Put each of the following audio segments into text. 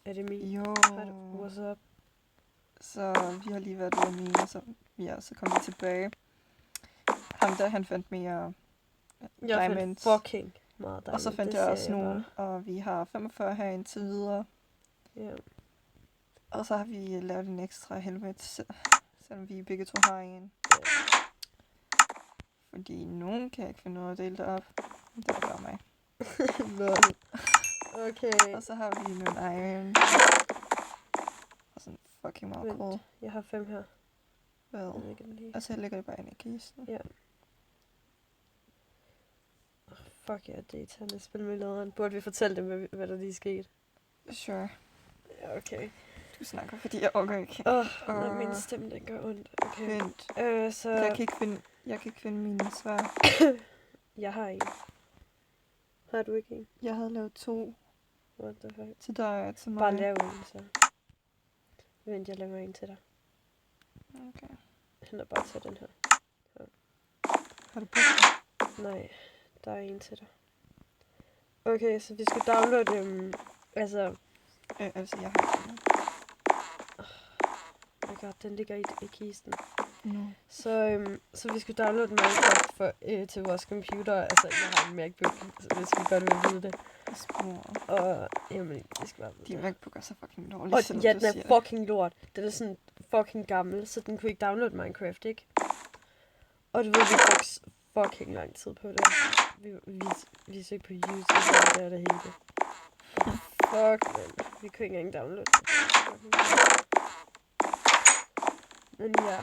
Er det min? Jo. What's up? Så vi har lige været ude af mine, så kom vi tilbage. Ham der, han fandt mere Jeg fandt diamonds. fucking meget diamond. Og så fandt jeg også nogle, og vi har 45 her indtil videre. Ja. Og så har vi lavet en ekstra helmet, selvom vi begge to har en. Ja. Fordi nogen kan ikke finde ud af at dele det op. Det var bare mig. Lol. Okay. Og så har vi nogle iron. Og sådan fucking meget cool. Jeg har 5 her. Hvad? Lige. Og så ligger det bare inde i kisten. Ja. Fuck ja, det er irriterende at spille med lederen. Burde vi fortælle dem, hvad der lige skete? Sure. Ja, okay. Du snakker, fordi jeg orker ikke. Min stemme, den gør ondt. Okay. Vent. Så... Jeg kan ikke finde mine svar. Jeg har en. Har du ikke en? Jeg havde lavet 2. What the fuck? Til dig og til mig. Bare lav en, så. Vent, jeg laver en til dig. Okay. Han er bare til den her. Så. Har du brugt den? Nej, der er en til dig. Okay, så vi skal downloade dem. Altså, jeg har den. Oh my god, den ligger i kisten. No. Så vi skal downloade Minecraft til vores computer. Altså, jeg har en MacBook, hvis vi godt vil vide det. Og, jamen, det skal bare vide de det. MacBook er så fucking dårlige, Og ja, den er fucking lort. Den er sådan fucking gammel, så den kunne ikke downloade Minecraft, ikke? Og du ved, vi brugte fucking lang tid på det. Vi søgte på YouTube, og det er det hele. Fuck, man. Vi kunne ikke engang downloade det. Men ja.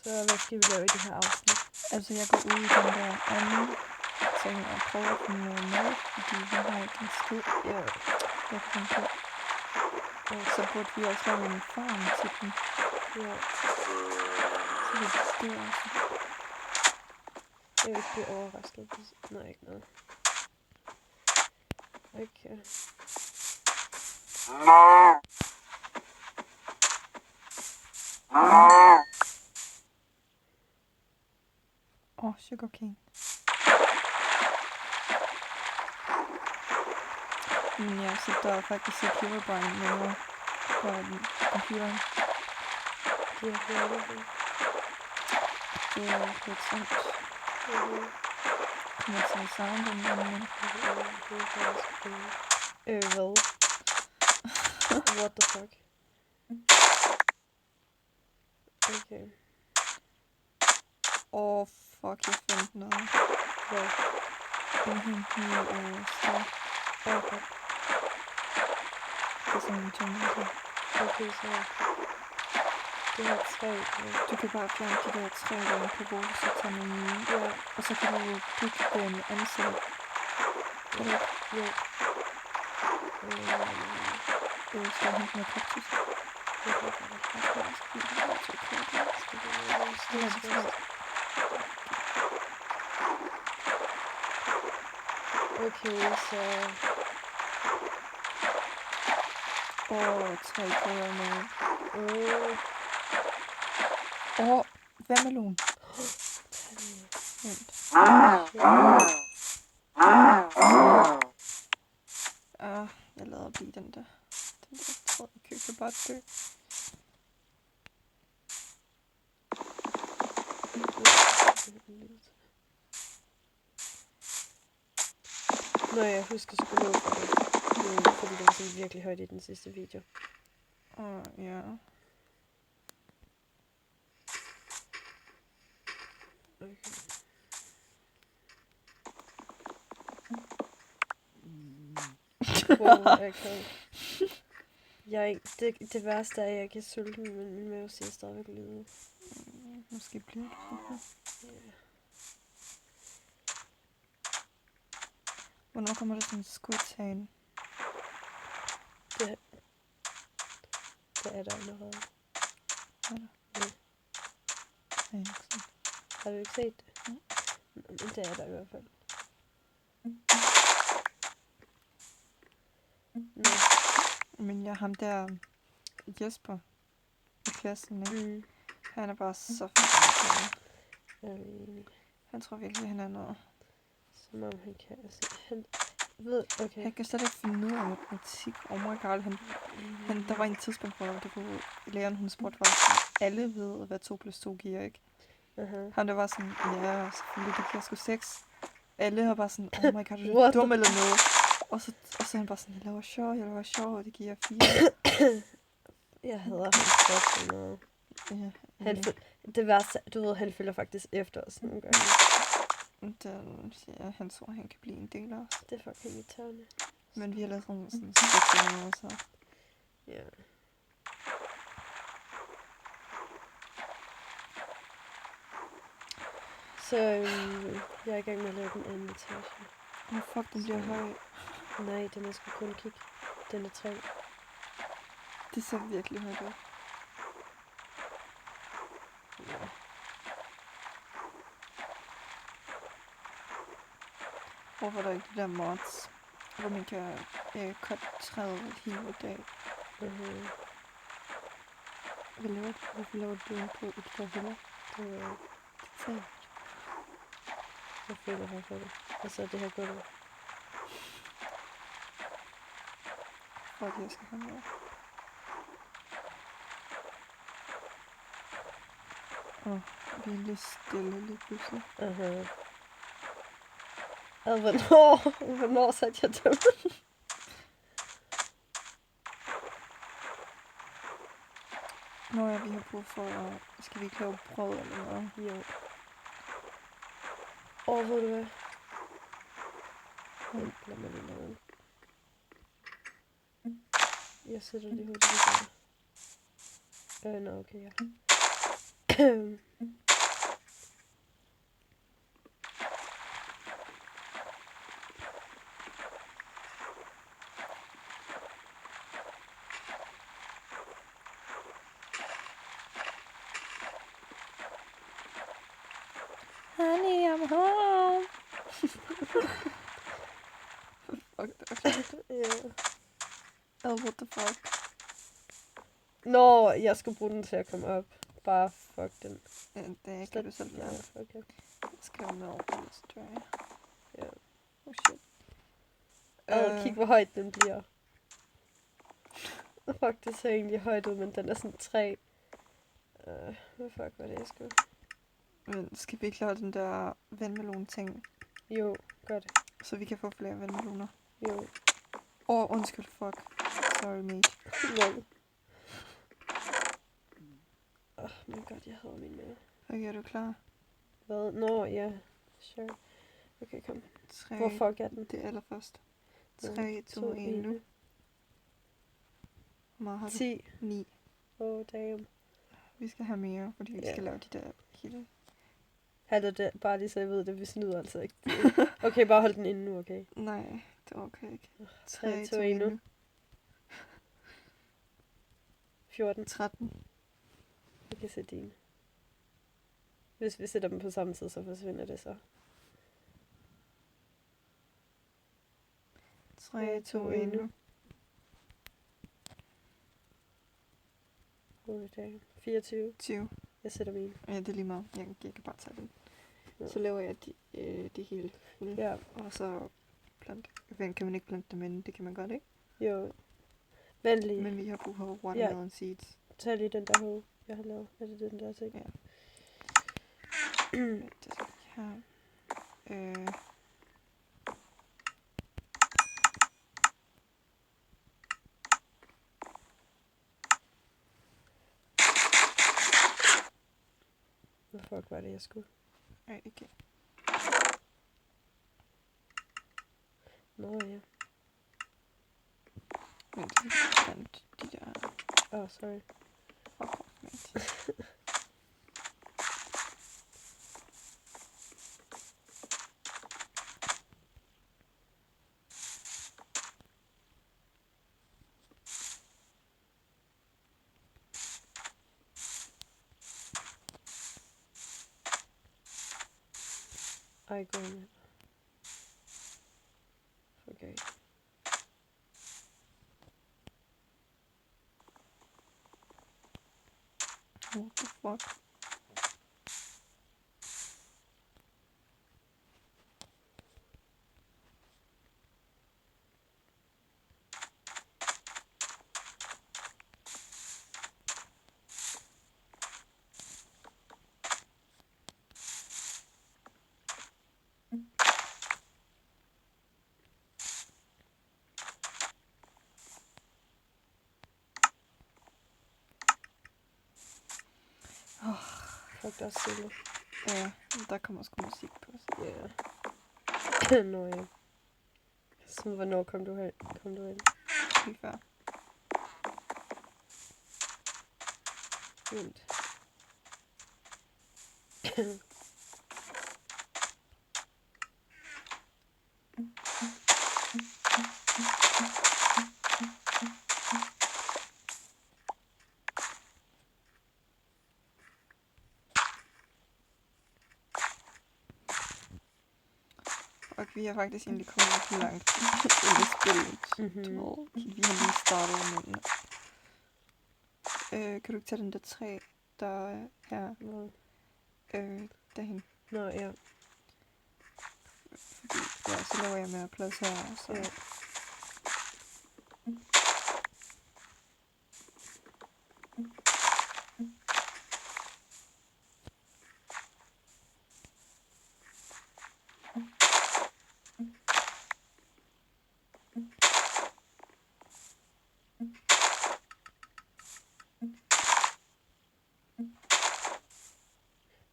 Så hvad skal vi lave i det her afsnit? Altså, jeg går ud i den der anden ting og prøver at finde noget mad, fordi vi har ikke en skid. Ja. Jeg kan på. Og så burde vi også lave en farm til den. Ja. Så det er også. Jeg vil ikke blive overrasket. Nej, ikke noget. Okay. Sugarcane. Men ja, så der er faktisk et Herobrine med på computeren. Det er færdigt. Det er lidt sandt. Kan man sige sounden? Hvad? What the fuck? Okay. Fuck, jeg fandt noget. Hvad? En helt ny sted. Okay. Det er sådan en jungle. Okay, så det her træ. Du kan bare fjerne de der træ der på bordet, så tager man nye. Ja. Og så kan du bygge den ansat. Kan du ikke? Jo. Skal jeg hente noget kaktus? Okay, så... 3 krydder med. Vandmelon. Vent. Jeg lader blive den der. Den der tror jeg køber bare dø. Nå, jeg husker sgu nå for det. Fordi det var sådan virkelig højt i den sidste video. Ja. Okay. Det værste er, at jeg ikke er sulten, men min mave siger stadigvæk lyde. Måske bliver det så. Yeah. Hvornår kommer der sådan en skudtagen? Det er der allerede. Er der? Ja. Ja, ikke sådan. Har du ikke set det? Men det er der i hvert fald. Nå. Men jeg ham der Jesper i klassen, ikke? Han er bare så fucking. Jeg er enig. Han tror virkelig, han er noget. Som om han kan. Altså, Okay. Han kan slet ikke finde ud af matematik. Oh my god, der var en tidspunkt, hvor det kunne læreren, hun spurgte, var sådan, alle ved, hvad 2 plus 2 giver, ikke? Uh-huh. Han der var sådan, ja, selvfølgelig, det giver sgu 6. Alle har bare sådan, oh my god, du er What dum eller noget. Og så han bare sådan, jeg laver sjov, og det giver 4. Jeg hader ham så meget. Ja, Det værste, du ved, han følger faktisk efter os nogle gange. ja, han tror, han kan blive en del af os. Det er fucking irriterende. Men vi har lavet sådan sketch noget, så... Ja. Så jeg er i gang med at lave den anden etage. Fuck, den bliver høj. Nej, den er sgu kun kigge. Den er 3. Det ser virkelig højt ud. Ja. Hvorfor er der ikke de der mods, hvor man kan cut træet hele dag? Hvorfor laver du en på et par huller? Det var tæt. Jeg føler her for det. Og så det her gulv. Fuck, jeg skal have noget. Vi er lidt stille lige pludselig. Hvornår satte jeg dem? Nå ja, vi har brug for... Skal vi ikke lave brød eller noget? Jo. Ved du hvad? Lad mig lige lave den. Jeg sætter lige hurtigt i der. Nå, okay, ja. Honey, I'm home. Fuck, det var klart. Ja. What the fuck? Nå, jeg skulle bruge den til at komme op. Bare fuck den. Ja, det kan du selv Ja, gøre. okay. Jeg skal med over på det, tror jeg. Ja. Oh shit. Kig hvor højt den bliver. Fuck, det ser egentlig højt ud, men den er sådan 3. Hvad fuck var det, jeg skulle? Men skal vi ikke lave den der vandmelon-ting, Jo, gør det. så vi kan få flere vandmeloner? Jo. Undskyld, fuck. Sorry, mate. Lol. My god, jeg hader min mave. Okay, er du klar? Hvad? Nå, ja. Sure. Okay, kom. 3. Hvor fuck er den? Det er allerførst. 3, 2, 1 nu. Hvor meget har du? 10. 9. Damn. Vi skal have mere, fordi vi skal lave de der hele... Hallo det, bare lige så jeg ved det, vi snyder altså ikke. Okay, bare hold den inde nu, okay? Nej, det okay ikke. 3, 2, 1 nu. 14. 13. Vi kan se dine. Hvis vi sætter dem på samme tid, så forsvinder det så. 3, 2, 1 nu. Holy damn. 24. 20. Jeg sætter mine. Ja, det er lige meget. Jeg kan bare tage den. Ja. Så laver jeg de hele fulde. Ja. Og så kan man ikke plante dem ind? Det kan man godt, ikke? Jo. Vent lige. Men vi har brug for watermelon seeds. Tag lige den der hoved, jeg har lavet. Er det den der ting? Ja. Det skal vi have. Hvad fuck var det, jeg skulle? Nej, ikke. Nå ja. Men blandt de der... Sorry. Fuck off, mate. Ej, gå med. Okay. What the fuck? Fuck, der er stille. Ja, der kommer sgu musik på. Så. Ja. Nå ja. Så hvornår kom du ind? Lige før. Vildt. Og vi er faktisk egentlig kommet rigtig langt i det spil. Mhm. Vi har lige startet, men... kan du ikke tage den der træ, der er her Hvor? derhen? Nå, ja. Fordi, ja, så laver jeg mere plads her, og så... Ja.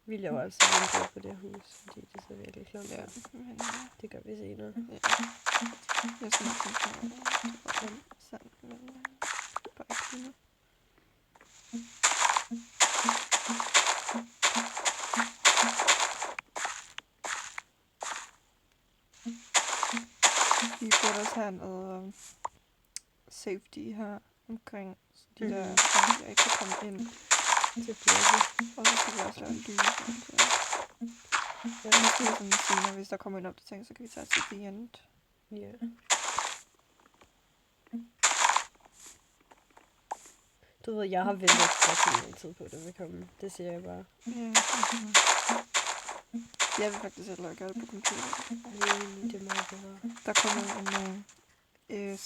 Vi laver altså vinduer på det hus, fordi det ser virkelig klamt Ja, ud. men Det gør vi senere. ja. Jeg skal nok tænke mig over sand, men bare ikke lige nu. Vi burde også have noget safety her omkring, så de der zombier ikke kan komme ind. Det bliver det. Og så skal vi også lave en dyne. Ja, måske sådan senere, hvis der kommer en opdatering, så kan vi tage til the end. Ja. Du ved, jeg har ventet fucking lang tid på, det vil komme. Det siger jeg bare. Ja. Jeg vil faktisk hellere gøre det på computer. Det er meget bedre. Der kommer en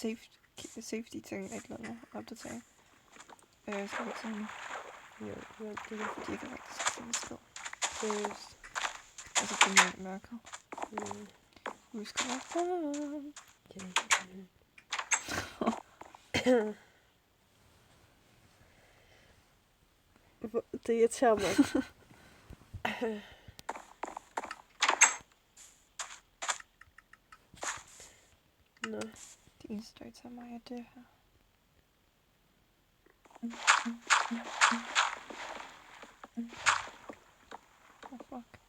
safety ting, et eller andet opdatering. Skal vi ikke sige nu? Jo, det er Fordi jeg kan faktisk se en sted. seriøst. Altså på min mørker. Mm. Husk at være foran. Det irriterer mig. Nå. Det eneste, der irriterer mig, er det her. Oh, fuck.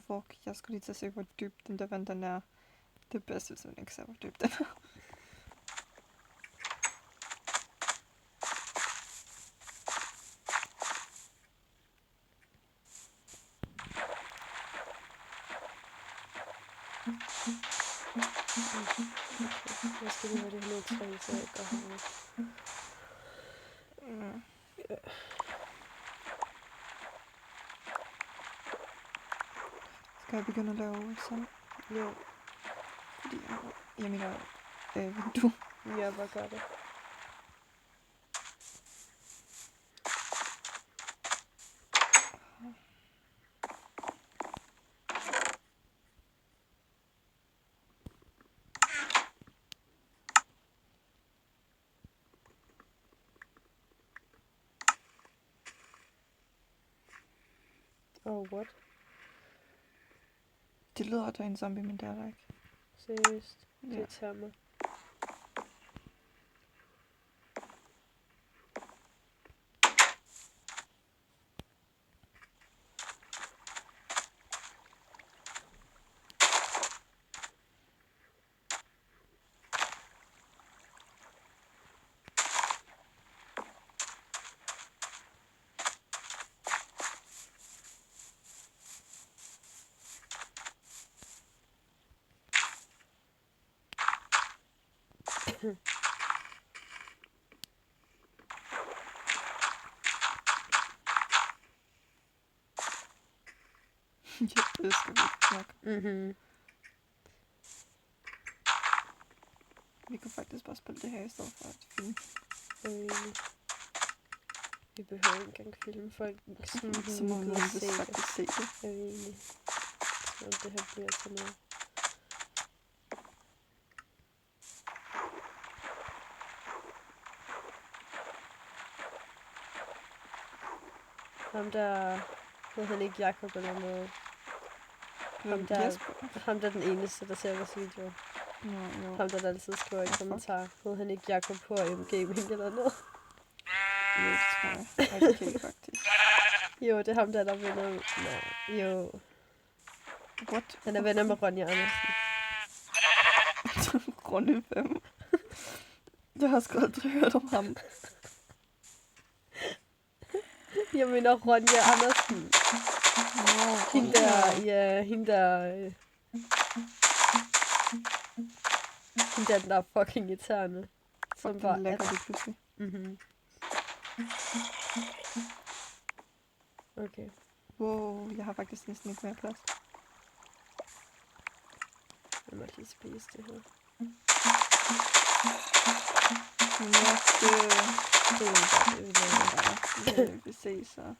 Fuck. Jeg skulle lige til at se, hvor dyb den der vand den er. Det er bedst, hvis man ikke ser, hvor dyb den er. Jeg skal lige have det her træ, så jeg går herud. Ja. Skal jeg begynde at lave sådan? Ja. Fordi jeg mener, vindue. Ja, hvad gør det? Oh, what? Det lyder, at der er en zombie, men det er der ikke. Seriøst? Ja. Det tager mig. Jeg elsker det nok. Mhm. Vi kunne faktisk bare spille det her i stedet for at filme. Vi behøver ikke engang filme folk, Så må nogen faktisk se det. Så det her bliver til noget. Ham der... Hed han ikke Jakob eller noget? Ham der, ham der er den eneste, der ser vores video. Jo. Ham der altid skriver i kommentar. Hed han ikke Jakob på Gaming eller noget? Jo, det tror jeg. Ej, det kan ikke faktisk. Jo, det er ham der vinder. Nej, jo. What? Han er venner med Ronja Andersen. Grunde 5. Jeg har sgu aldrig hørt om ham. Jeg mener Ronja Andersen. Hende der, ja, hende der... Hende der, den der er fucking irriterende. Som Fucking lækker det pludselig. Mhm. Okay. Wow, jeg har faktisk næsten ikke mere plads. Jeg må lige spise det her. Næste. Det er jo bare det, vi laver. Ja, vi ses så.